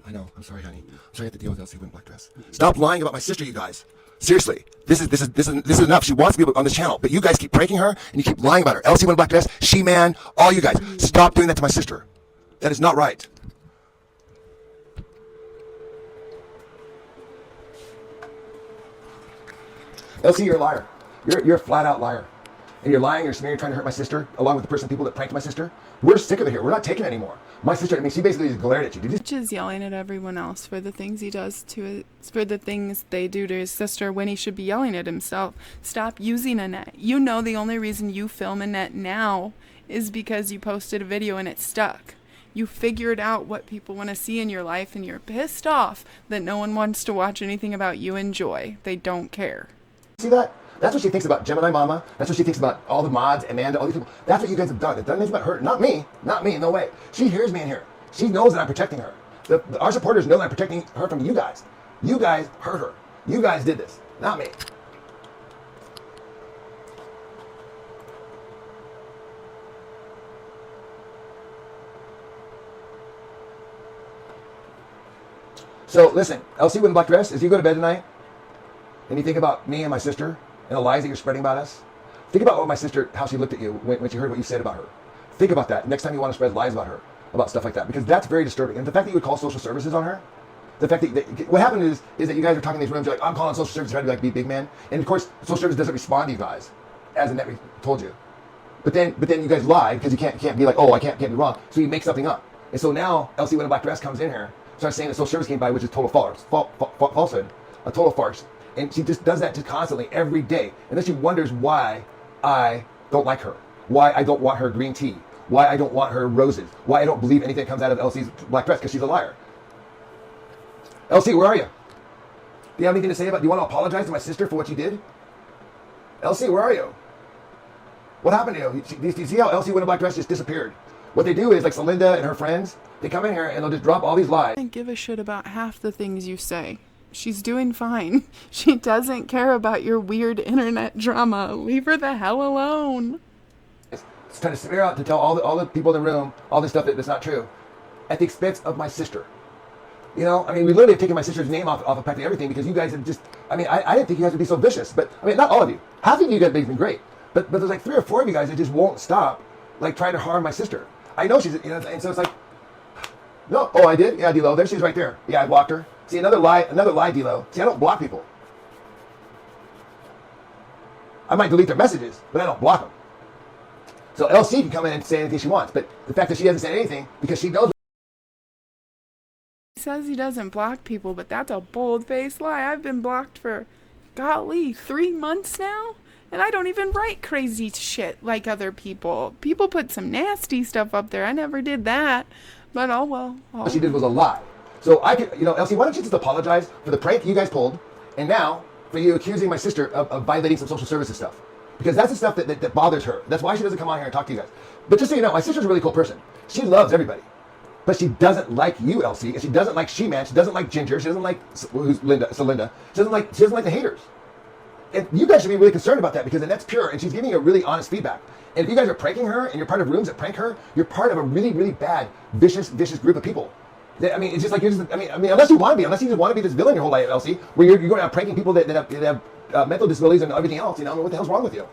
I know. I'm sorry, honey. I'm sorry I have to deal with LC went in black dress. Stop lying about my sister, you guys. Seriously. This is enough. She wants to be on this channel, but you guys keep pranking her and you keep lying about her. LC went in black dress. She-Man. All you guys. Stop doing that to my sister. That is not right. LC, you're a liar. You're a flat-out liar. And you're lying, you're smearing, trying to hurt my sister, along with the people that pranked my sister. We're sick of it here. We're not taking it anymore. My sister, she basically just glared at you. Rich is yelling at everyone else for the things he does for the things they do to his sister when he should be yelling at himself. Stop using Annette. You know the only reason you film Annette now is because you posted a video and it stuck. You figured out what people want to see in your life and you're pissed off that no one wants to watch anything about you and Joy. They don't care. See that? That's what she thinks about Gemini Mama. That's what she thinks about all the mods, Amanda, all these people. That's what you guys have done. It doesn't think about her. Not me. Not me. No way. She hears me in here. She knows that I'm protecting her. Our supporters know that I'm protecting her from you guys. You guys hurt her. You guys did this. Not me. So listen, LC with a black dress, as you go to bed tonight, and you think about me and my sister, and the lies that you're spreading about us, think about what my sister, how she looked at you when she heard what you said about her. Think about that next time you want to spread lies about her, about stuff like that, because that's very disturbing. And the fact that you would call social services on her, the fact that what happened is that you guys are talking in these rooms, you're like, I'm calling social services, trying to be big man. And of course, social service doesn't respond to you guys, as Annette told you. But then you guys lie because you can't be like, oh, I can't be wrong. So you make something up. And so now LC with a black dress comes in here, starts saying that social service came by, which is total falsehood. a total farce. And she just does that just constantly every day. And then she wonders why I don't like her, why I don't want her green tea, why I don't want her roses, why I don't believe anything that comes out of Elsie's black dress, because she's a liar. Elsie, where are you? Do you have anything to say about, do you want to apologize to my sister for what you did? Elsie, where are you? What happened to you? Do you see how Elsie with a black dress just disappeared? What they do is, like Celinda and her friends, they come in here and they'll just drop all these lies. I don't give a shit about half the things you say. She's doing fine. She doesn't care about your weird internet drama. Leave her the hell alone. It's trying to smear out to tell all the people in the room all this stuff that's not true, at the expense of my sister. You know, I mean, we literally have taken my sister's name off of practically everything because you guys have just, I mean, I didn't think you guys would be so vicious, but, I mean, not all of you. Half of you guys have been great, but there's like 3 or 4 of you guys that just won't stop, like, trying to harm my sister. I know she's, you know, and so it's like, no, oh, I did? Yeah, D-Lo, there she's right there. Yeah, I blocked her. See, another lie, D-Lo. See, I don't block people. I might delete their messages, but I don't block them. So LC can come in and say anything she wants, but the fact that she hasn't said anything because she knows. He says he doesn't block people, but that's a bold-faced lie. I've been blocked for, golly, 3 months now? And I don't even write crazy shit like other people. People put some nasty stuff up there. I never did that. But oh well. What she did was a lie. So I could, you know, Elsie, why don't you just apologize for the prank you guys pulled, and now for you accusing my sister of violating some social services stuff? Because that's the stuff that bothers her. That's why she doesn't come on here and talk to you guys. But just so you know, my sister's a really cool person. She loves everybody. But she doesn't like you, Elsie, and she doesn't like She-Man, she doesn't like Ginger, she doesn't like Celinda, she doesn't like the haters. And you guys should be really concerned about that because then that's pure, and she's giving you a really honest feedback. And if you guys are pranking her and you're part of rooms that prank her, you're part of a really, really bad, vicious group of people. I mean, it's just like you're just, I mean, unless you want to be this villain your whole life, Elsie, where you're going out pranking people that have mental disabilities and everything else, you know, what the hell's wrong with you?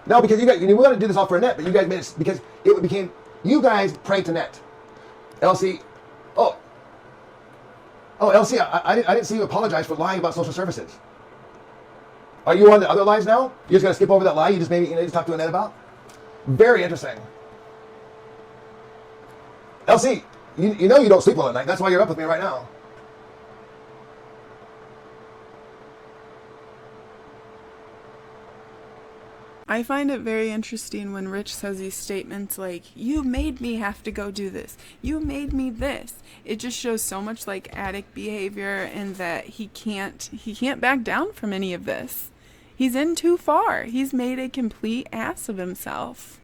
No, because we want to do this all for Annette, but you guys made it because it became, you guys pranked Annette. Elsie, Elsie, I didn't see you apologize for lying about social services. Are you on the other lies now? You're just going to skip over that lie you just maybe just talked to Annette about? Very interesting. Elsie, you know you don't sleep well at night. That's why you're up with me right now. I find it very interesting when Rich says these statements like, you made me have to go do this. You made me this. It just shows so much like addict behavior and that he can't back down from any of this. He's in too far. He's made a complete ass of himself.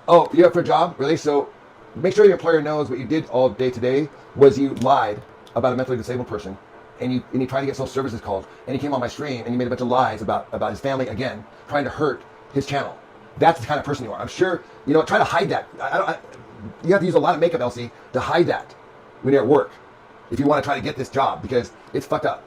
Oh, you're up for a job? Really? So make sure your employer knows what you did all day today was you lied about a mentally disabled person and you tried to get social services calls and he came on my stream and you made a bunch of lies about his family again, trying to hurt his channel. That's the kind of person you are. I'm sure, you know, try to hide that. You have to use a lot of makeup, Elsie, to hide that when you're at work if you want to try to get this job because it's fucked up.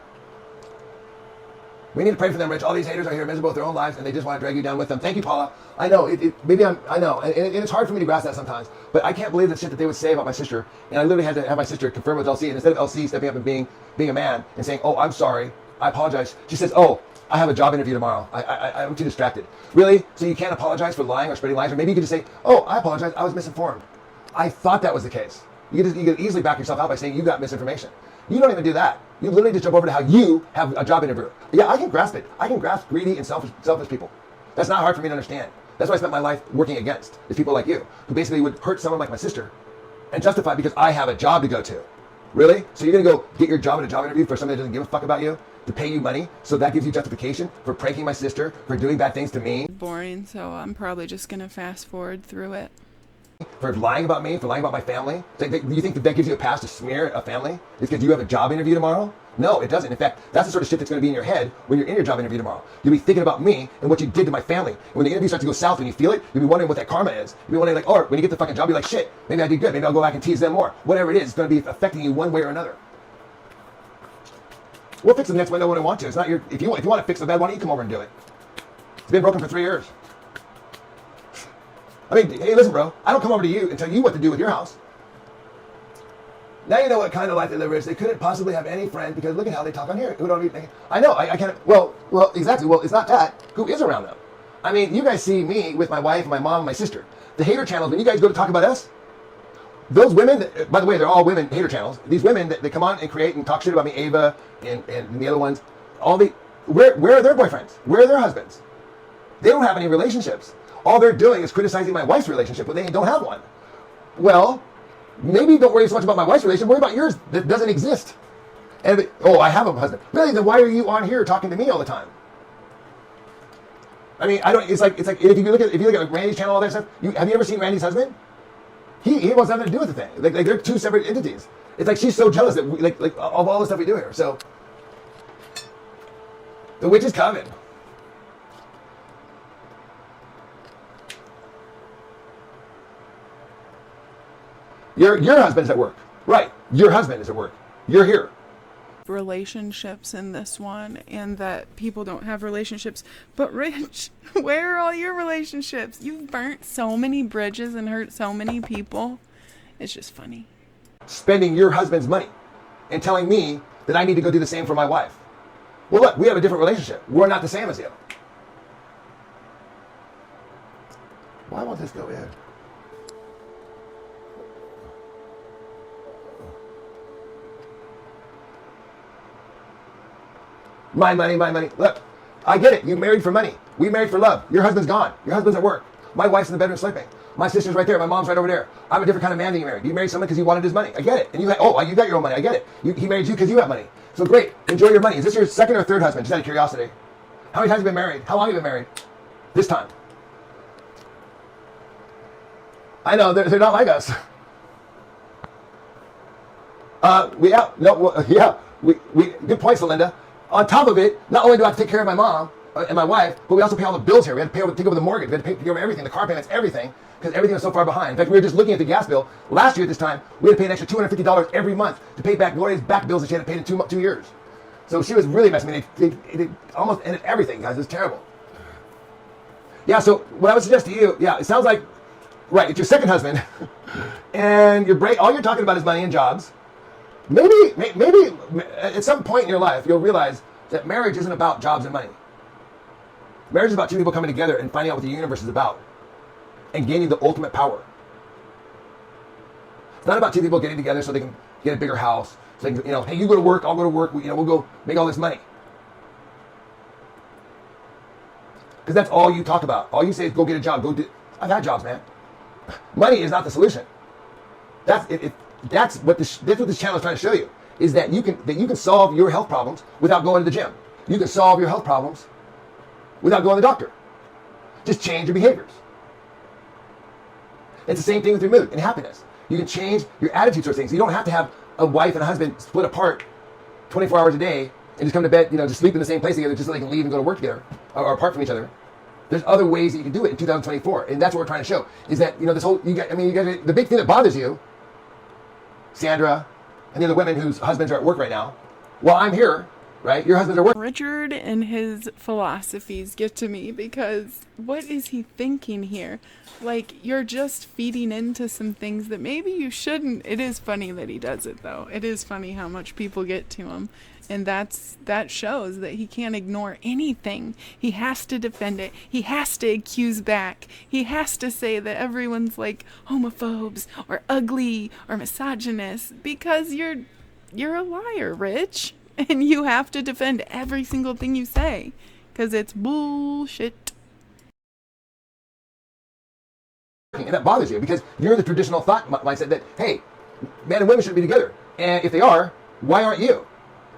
We need to pray for them, Rich. All these haters are here miserable with their own lives, and they just want to drag you down with them. Thank you, Paula. I know. I know. And it's hard for me to grasp that sometimes. But I can't believe the shit that they would say about my sister. And I literally had to have my sister confirm with LC. And instead of LC stepping up and being a man and saying, oh, I'm sorry, I apologize, she says, oh, I have a job interview tomorrow. I'm too distracted. Really? So you can't apologize for lying or spreading lies? Or maybe you could just say, oh, I apologize. I was misinformed. I thought that was the case. You could easily back yourself out by saying you got misinformation. You don't even do that. You literally just jump over to how you have a job interview. Yeah, I can grasp it. I can grasp greedy and selfish people. That's not hard for me to understand. That's what I spent my life working against, is people like you, who basically would hurt someone like my sister and justify because I have a job to go to. Really? So you're going to go get your job at a job interview for somebody that doesn't give a fuck about you to pay you money, so that gives you justification for pranking my sister, for doing bad things to me? Boring, so I'm probably just going to fast forward through it. For lying about me, for lying about my family? Do you think that gives you a pass to smear a family? It's because you have a job interview tomorrow? No, it doesn't. In fact, that's the sort of shit that's going to be in your head when you're in your job interview tomorrow. You'll be thinking about me and what you did to my family. And when the interview starts to go south and you feel it, you'll be wondering what that karma is. You'll be wondering, like, or when you get the fucking job, you're like, shit, maybe I did good. Maybe I'll go back and tease them more. Whatever it is, it's going to be affecting you one way or another. We'll fix the next window when I want to. It's not your. If you want to fix the bed, why don't you come over and do it? It's been broken for 3 years. I mean, hey, listen, bro. I don't come over to you and tell you what to do with your house. Now you know what kind of life they live is. They couldn't possibly have any friend because look at how they talk on here. Who don't even, I know, I can't. Well, exactly. Well, it's not that. Who is around them? I mean, you guys see me with my wife, my mom, my sister. The hater channels, when you guys go to talk about us, those women, by the way, they're all women hater channels. These women that they come on and create and talk shit about me, Ava and the other ones, where are their boyfriends? Where are their husbands? They don't have any relationships. All they're doing is criticizing my wife's relationship, but they don't have one. Well, maybe don't worry so much about my wife's relationship. Worry about yours that doesn't exist. And I have a husband. Really? Then why are you on here talking to me all the time? I mean, I don't. It's like if you look at Randy's channel, all that stuff. Have you ever seen Randy's husband? He wants nothing to do with the thing. Like they're two separate entities. It's like she's so jealous that like of all the stuff we do here. So the witch is coming. Your husband's at work. Right. Your husband is at work. You're here. Relationships in this one, and that people don't have relationships. But Rich, where are all your relationships? You've burnt so many bridges and hurt so many people. It's just funny. Spending your husband's money and telling me that I need to go do the same for my wife. Well, look, we have a different relationship. We're not the same as you. Why won't this go in? My money, my money. Look, I get it. You married for money. We married for love. Your husband's gone. Your husband's at work. My wife's in the bedroom sleeping. My sister's right there. My mom's right over there. I'm a different kind of man than you married. You married someone because you wanted his money. I get it. And you got your own money. I get it. He married you because you have money. So great. Enjoy your money. Is this your second or third husband? Just out of curiosity. How many times have you been married? How long have you been married? This time. I know. They're not like us. Good points, Linda. On top of it, not only do I have to take care of my mom and my wife, but we also pay all the bills here. We had to take over the mortgage. We had to take over everything, the car payments, everything, because everything was so far behind. In fact, we were just looking at the gas bill. Last year at this time, we had to pay an extra $250 every month to pay back Gloria's back bills that she hadn't paid in 2 years. So she was really messing me. They almost ended everything, guys. It was terrible. Yeah, so what I would suggest to you, it sounds like, right, it's your second husband, and all you're talking about is money and jobs. Maybe at some point in your life, you'll realize that marriage isn't about jobs and money. Marriage is about two people coming together and finding out what the universe is about and gaining the ultimate power. It's not about two people getting together so they can get a bigger house. So they can, hey, you go to work, I'll go to work. We'll go make all this money. Because that's all you talk about. All you say is go get a job. I've had jobs, man. Money is not the solution. That's what this channel is trying to show you, is that you can solve your health problems without going to the gym. You can solve your health problems without going to the doctor. Just change your behaviors. It's the same thing with your mood and happiness. You can change your attitude towards things. You don't have to have a wife and a husband split apart 24 hours a day and just come to bed, just sleep in the same place together just so they can leave and go to work together or apart from each other. There's other ways that you can do it in 2024, and that's what we're trying to show. Is that this whole you guys, the big thing that bothers you, Sandra, and the other women whose husbands are at work right now, while I'm here, right? Your husbands are working. Richard and his philosophies get to me because what is he thinking here? Like, you're just feeding into some things that maybe you shouldn't. It is funny that he does it, though. It is funny how much people get to him. And that shows that he can't ignore anything. He has to defend it. He has to accuse back. He has to say that everyone's like homophobes or ugly or misogynist because you're a liar, Rich. And you have to defend every single thing you say because it's bullshit. And that bothers you because you're the traditional thought mindset that, hey, men and women should be together. And if they are, why aren't you?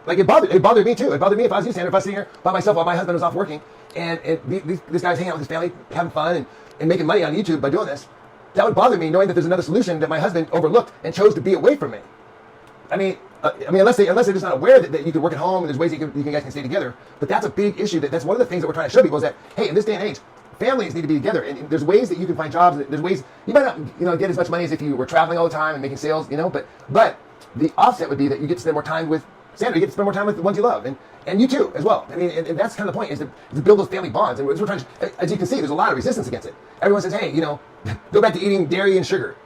Like, it bothered me too. It bothered me if I was you, Sandra, if I was sitting here by myself while my husband was off working and this guy's hanging out with his family, having fun and making money on YouTube by doing this. That would bother me knowing that there's another solution that my husband overlooked and chose to be away from me. I mean, unless they're just not aware that you can work at home and there's ways you guys can stay together. But that's a big issue. That's one of the things that we're trying to show people is that, hey, in this day and age, families need to be together. And there's ways that you can find jobs. There's ways you might not get as much money as if you were traveling all the time and making sales. But the offset would be that you get to spend more time with Sandra, you get to spend more time with the ones you love, and you too as well. I mean, and that's kind of the point, is to build those family bonds. And we're trying to, as you can see, there's a lot of resistance against it. Everyone says, hey, go back to eating dairy and sugar.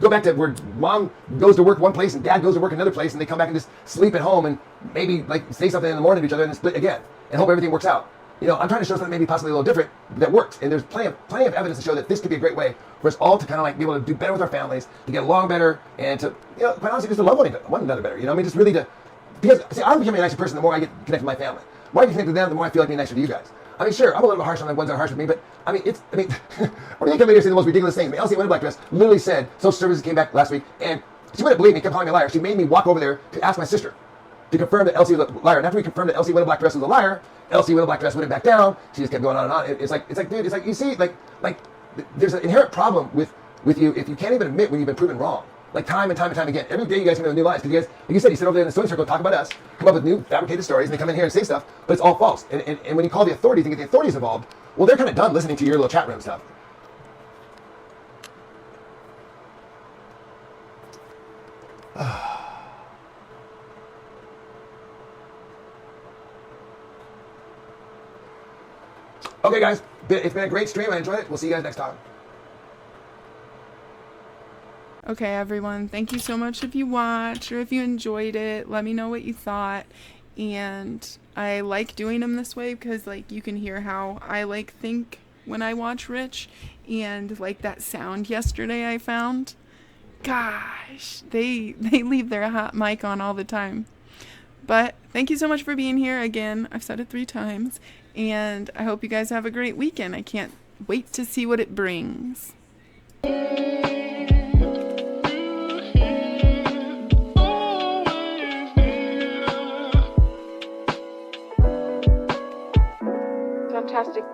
Go back to where mom goes to work one place and dad goes to work another place, and they come back and just sleep at home and maybe like say something in the morning to each other and then split again and hope everything works out. I'm trying to show something maybe possibly a little different that works. And there's plenty of evidence to show that this could be a great way for us all to kind of like be able to do better with our families, to get along better, and to, quite honestly, just to love one another better. Just really because see, I'm becoming a nicer person the more I get connected with my family. The more I get connected with them, the more I feel like being nicer to you guys. I mean, sure, I'm a little bit harsh on the ones that are harsh with me, but I mean, what do you come in here and say the most ridiculous things? I mean, Elsie in a black dress literally said social services came back last week, and she wouldn't believe me, kept calling me a liar. She made me walk over there to ask my sister to confirm that Elsie was a liar. And after we confirmed that Elsie in a black dress was a liar, Elsie in a black dress wouldn't back down. She just kept going on and on. It's like, dude, it's like, you see, like there's an inherent problem with you if you can't even admit when you've been proven wrong. Like time and time and time again. Every day you guys come up with new lies. Because you guys, like you said, you sit over there in the sewing circle, talk about us, come up with new fabricated stories, and they come in here and say stuff, but it's all false. And when you call the authorities and get the authorities involved, well, they're kind of done listening to your little chat room stuff. Okay, guys, it's been a great stream. I enjoyed it. We'll see you guys next time. Okay, everyone, thank you so much if you watched or if you enjoyed it. Let me know what you thought. And I like doing them this way because, like, you can hear how I, like, think when I watch Rich. And, like, that sound yesterday I found. Gosh, they leave their hot mic on all the time. But thank you so much for being here. Again, I've said it 3 times. And I hope you guys have a great weekend. I can't wait to see what it brings. Fantastic.